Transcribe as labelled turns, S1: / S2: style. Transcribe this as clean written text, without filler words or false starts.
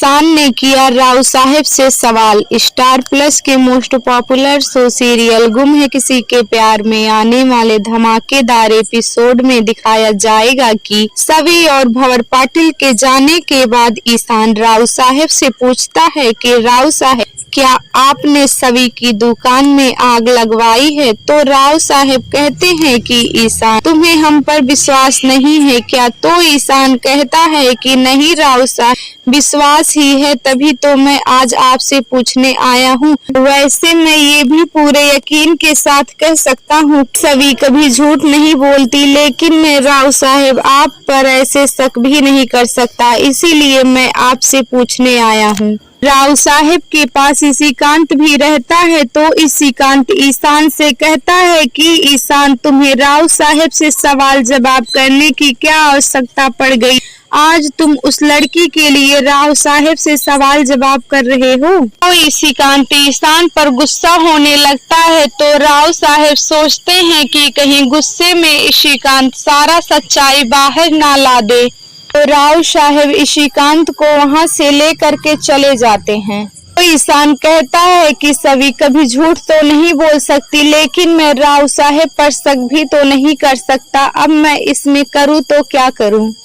S1: ईशान ने किया राव साहब से सवाल। स्टार प्लस के मोस्ट पॉपुलर शो सीरियल गुम है किसी के प्यार में आने वाले धमाकेदार एपिसोड में दिखाया जाएगा कि सवी और भंवर पाटिल के जाने के बाद ईशान राव साहब से पूछता है कि राव साहब क्या आपने सवी की दुकान में आग लगवाई है? तो राव साहब कहते हैं कि ईशान तुम्हें हम पर विश्वास नहीं है क्या? तो ईशान कहता है कि नहीं राव साहब विश्वास ही है, तभी तो मैं आज आपसे पूछने आया हूँ। वैसे मैं ये भी पूरे यकीन के साथ कह सकता हूँ सवी कभी झूठ नहीं बोलती, लेकिन मैं राव साहब आप पर ऐसे शक भी नहीं कर सकता, इसीलिए मैं आपसे पूछने आया हूँ। राव साहब के पास ईशान भी रहता है, तो ईशान ईशान से कहता है कि ईशान तुम्हें राव साहब से सवाल जवाब करने की क्या आवश्यकता पड़ गई? आज तुम उस लड़की के लिए राव साहब से सवाल जवाब कर रहे हो। तो ईशान पर गुस्सा होने लगता है, तो राव साहब सोचते हैं कि कहीं गुस्से में ईशान सारा सच्चाई बाहर ना ला दे, तो राव साहब ईशान को वहां से लेकर के चले जाते हैं। तो ईशान कहता है कि सवी कभी झूठ तो नहीं बोल सकती, लेकिन मैं राव साहब पर शक भी तो नहीं कर सकता। अब मैं इसमें करूँ तो क्या करूँ?